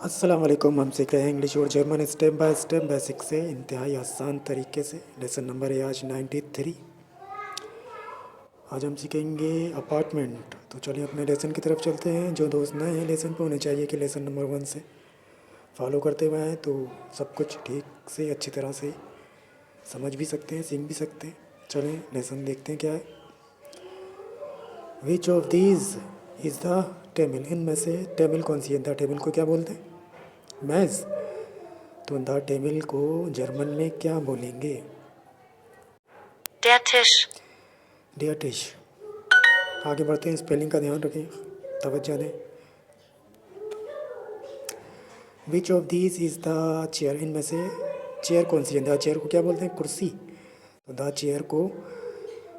अस्सलाम वालेकुम। हम सीख रहे हैं इंग्लिश और German step by step basic से इंतहाई आसान तरीके से। लेसन नंबर है आज 93। आज हम सीखेंगे अपार्टमेंट। तो चलिए अपने लेसन की तरफ चलते हैं। जो दोस्त नए हैं लेसन पे, उन्हें चाहिए कि लेसन नंबर 1 से फॉलो करते हुए हैं तो सब कुछ ठीक से अच्छी तरह से समझ भी सकते हैं, सीख भी सकते हैं। चलें लेसन देखते हैं क्या है। Which of these is the table. इनमें से टेबल कौन सी है? द टेबल को क्या बोलते हैं? मैज़। तो द टेबल को जर्मन में क्या बोलेंगे? Der Tisch. डियर टिश। आगे बढ़ते हैं, स्पेलिंग का ध्यान रखें, तवज्जो दें। Which of these is the chair. इनमें से चेयर कौन सी है? द चेयर को क्या बोलते हैं? कुर्सी। तो द चेयर को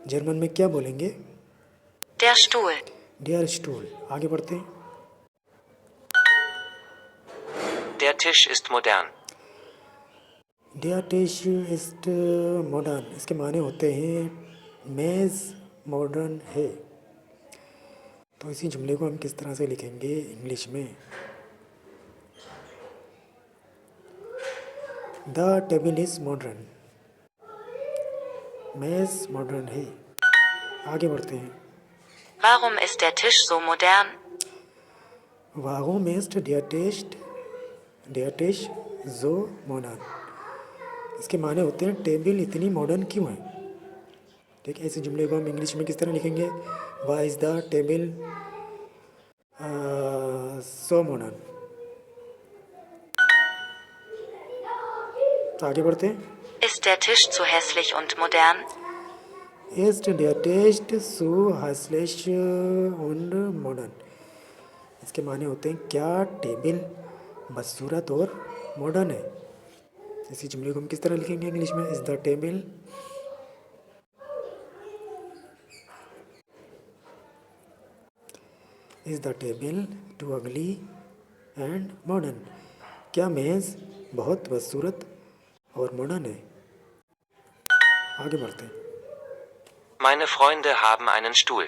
जर्मन में क्या बोलेंगे? Der Stuhl. डियर स्टूल। आगे बढ़ते हैं। Der Tisch ist modern. डियर टिश इस्ट मॉडर्न। इसके माने होते हैं मेज़ मॉडर्न है। तो इसी जुमले को हम किस तरह से लिखेंगे इंग्लिश में? The table is modern. मेज़ मॉडर्न है। आगे बढ़ते हैं। Warum ist der Tisch so modern? वागों मेस्ट dear test जो मॉडर्न। इसके माने होते हैं टेबल इतनी मॉडर्न क्यों है। ठीक है, ऐसे जुमले को हम इंग्लिश में किस तरह लिखेंगे? Why is the table so modern. आगे बढ़ते हैं। Ist der Tisch zu hässlich und modern? इस्ट डियर टेस्ट सो हास्लेश और मॉडर्न। इसके माने होते हैं क्या टेबल बदसूरत और मॉडर्न है। इसी जुमले को हम किस तरह लिखेंगे इंग्लिश में? Is the table is the table too ugly and modern. क्या मेज़ बहुत बदसूरत और मॉडर्न है। आगे बढ़ते हैं। Meine Freunde haben einen Stuhl.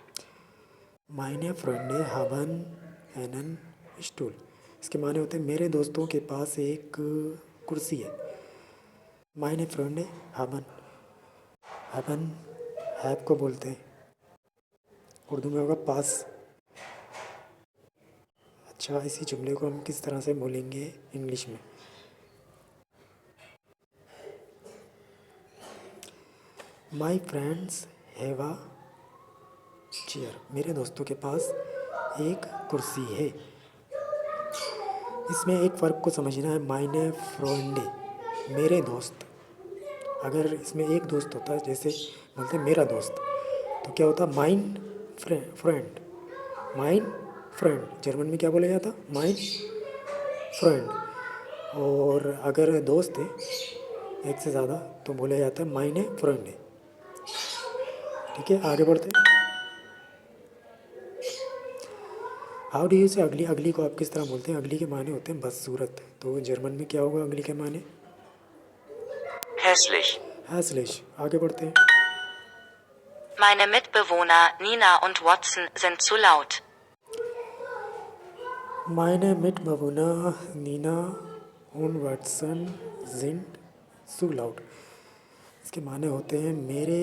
माइने फ्रेंडे हाबन एनन स्टूल। इसके माने होते हैं मेरे दोस्तों के पास एक कुर्सी है। माइने फ्रेंडे हाबन। हाबन हैव को बोलते हैं, उर्दू में होगा पास। अच्छा, इसी जुमले को हम किस तरह से बोलेंगे इंग्लिश में? My friends have a chair. मेरे दोस्तों के पास एक कुर्सी है। इसमें एक फ़र्क को समझना है। माइने फ्रेंडे मेरे दोस्त। अगर इसमें एक दोस्त होता है, जैसे बोलते हैं मेरा दोस्त, तो क्या होता? Mine friend. Mine friend German में क्या बोला जाता? Mine friend. और अगर दोस्त है एक से ज़्यादा तो बोला जाता है माइने फ्रेंड है। ठीक है, आगे बढ़ते हैं। हाउ डू यू से अगली। अगली को आप किस तरह बोलते हैं? अगली के माने होते हैं बदसूरत। तो जर्मन में क्या होगा अगली के माने? Hässlich. हैसलिश। आगे बढ़ते हैं। Meine Mitbewohner Nina und Watson sind zu laut. माइने मिट बबूना नीना उन वाटसन जिंट सू लाउड। इसके माने होते हैं मेरे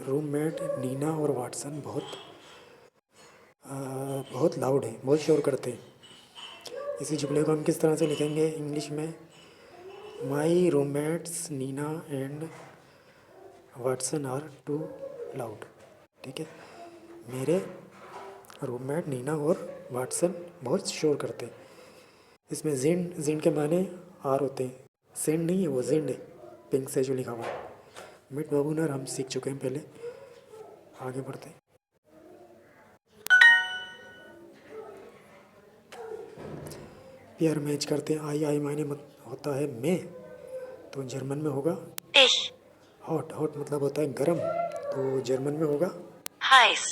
रूममेट नीना और वाटसन बहुत लाउड है, बहुत शोर करते हैं। इसी जुमले को हम किस तरह से लिखेंगे इंग्लिश में? My roommates Nina and Watson are too loud. ठीक है, मेरे रूममेट नीना और वाटसन बहुत शोर करते हैं। इसमें जिंड के माने आर होते हैं। सेंड नहीं है, वो जिंड है, पिंक से जो लिखा हुआ है। मिड बबूनर हम सीख चुके हैं पहले। आगे बढ़ते हैं। पेयर मैच करते हैं। आई आई मायने होता है मैं, तो जर्मन में होगा Ich. हॉट। हॉट मतलब होता है गर्म, तो जर्मन में होगा Heiß.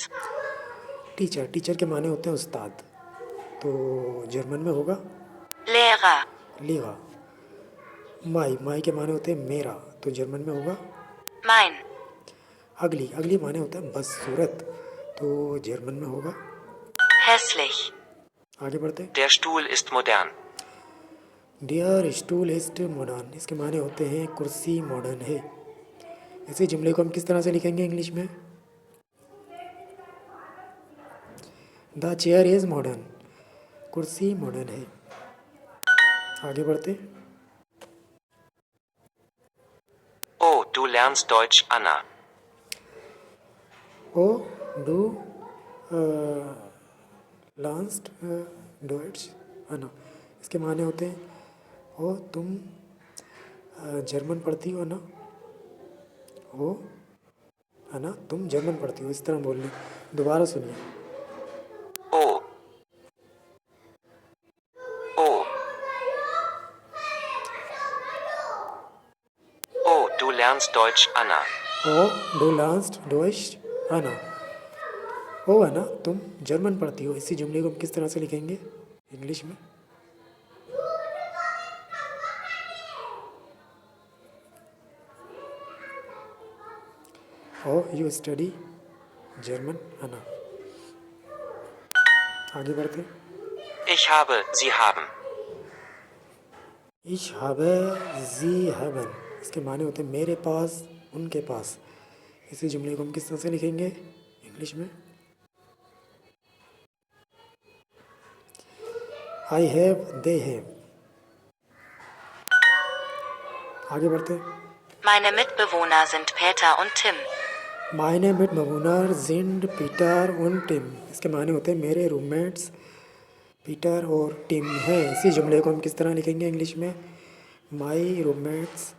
टीचर। टीचर के माने होते हैं उस्ताद, तो जर्मन में होगा Lehrer. लीगा। माई माई के माने होते हैं मेरा, तो जर्मन में होगा Mein. अगली। अगली माने होता है बदसूरत, तो जर्मन में होगा Hässlich. आगे बढ़ते हैं। Der Stuhl ist modern. डियर स्टूल इस्ट मॉडर्न, इसके माने होते हैं कुर्सी मॉडर्न है। इसी जुमले को हम किस तरह से लिखेंगे इंग्लिश में? द चेयर इज़ मॉडर्न, कुर्सी मॉडर्न है। आगे बढ़ते। Oh, du lernst Deutsch, Anna. ओ डू लास्ट डॉइट्स अना, इसके माने होते हैं ओ तुम जर्मन पढ़ती हो ना, ओ है ना, तुम जर्मन पढ़ती हो, इस तरह बोलने। दोबारा सुनिए। Oh, oh. Oh, du lernst Deutsch, Anna. ओ डू लास्ट डॉइट्स अना, ओ है ना, तुम जर्मन पढ़ती हो। इसी जुमले को हम किस तरह से लिखेंगे इंग्लिश में? ओ यू स्टडी जर्मन अना। आगे बढ़ते। Ich habe, Sie haben. इश habe जी हैवन, इसके माने होते हैं मेरे पास, उनके पास। इसी जुमले को हम किस तरह से लिखेंगे इंग्लिश में? I have, they have. आगे बढ़ते। Meine Mitbewohner sind Peter und Tim. मायने मिट मबूनर जिंड पीटर उन टिम, इसके माने होते हैं मेरे रूममेट्स पीटर और टिम हैं। इसी जुमले को हम किस तरह लिखेंगे इंग्लिश में? My roommates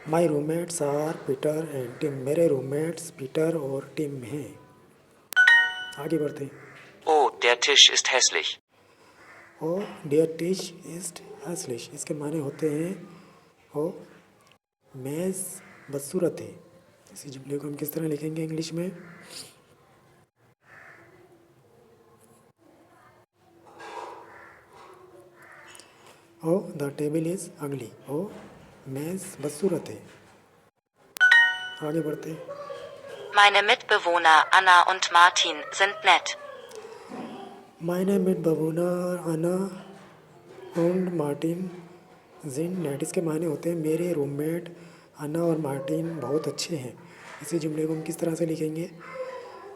my roommates are Peter and Tim, मेरे रूममेट्स पीटर और टिम हैं। आगे बढ़ते। Oh, der Tisch ist hässlich. ओ डियर टिश इस्ट हैसलिश, इसके माने होते हैं ओ मेज़ बदसूरत है। इसी जुमले को हम किस तरह लिखेंगे इंग्लिश में? ओ द टेबल इज़ अगली, ओ मेज़ बदसूरत है। आगे बढ़ते। Meine Mitbewohner Anna und Martin sind nett. मायने मिट बबूना अना और मार्टिन जिन नेट, इसके माने होते हैं मेरे रूममेट अना और मार्टिन बहुत अच्छे हैं। इसी जुमले को हम किस तरह से लिखेंगे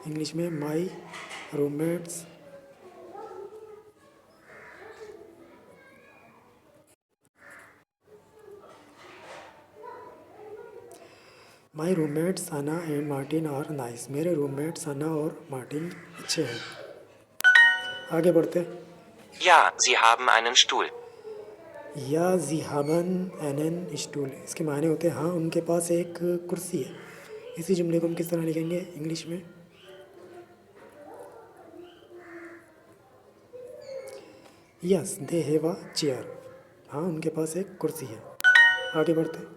इंग्लिश में? माई रूममेट्स माई रूममेट्स अना एंड मार्टिन आर नाइस, मेरे रूममेट्स अना और मार्टिन अच्छे हैं। आगे बढ़ते। Ja, Sie haben einen Stuhl. या जी हामन एन स्टूल, इसके माने होते हैं हाँ उनके पास एक कुर्सी है। इसी जुमले को हम किस तरह लिखेंगे इंग्लिश में? Yes they have a chair, हाँ उनके पास एक कुर्सी है। आगे बढ़ते।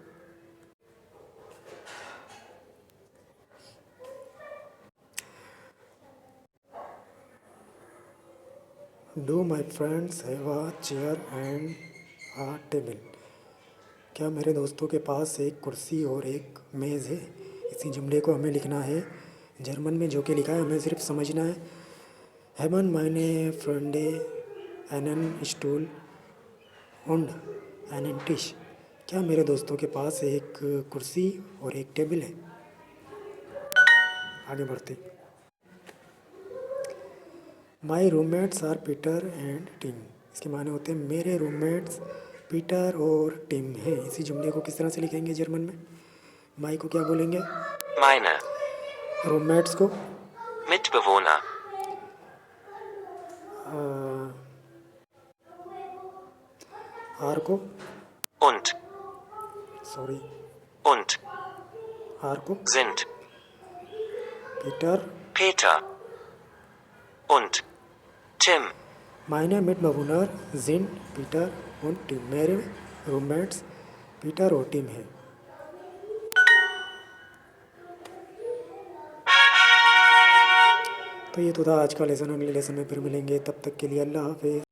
Do my friends have a chair and a table, क्या मेरे दोस्तों के पास एक कुर्सी और एक मेज़ है? इसी जुमले को हमें लिखना है जर्मन में, जो कि लिखा है हमें सिर्फ समझना है। हैमन मायने फ्रेंडे एनन स्टूल und einen टिश, क्या मेरे दोस्तों के पास एक कुर्सी और एक टेबल है? आगे बढ़ते। My roommates are Peter and Tim, इसके माने होते हैं मेरे रूममेट्स पीटर और टिम हैं। इसी जुमले को किस तरह से लिखेंगे जर्मन में? माई को क्या बोलेंगे? Meine रूममेट्स को Mitbewohner. आर को Und, सॉरी und, आर को sind Peter Peter und Tim. मायने मिट बबूनर जिन पीटर और टिम, मेरे रूममेट्स पीटर और टिम हैं। तो ये तो था आज का लेसन। अगले लेसन में फिर मिलेंगे, तब तक के लिए अल्लाह हाफिज़।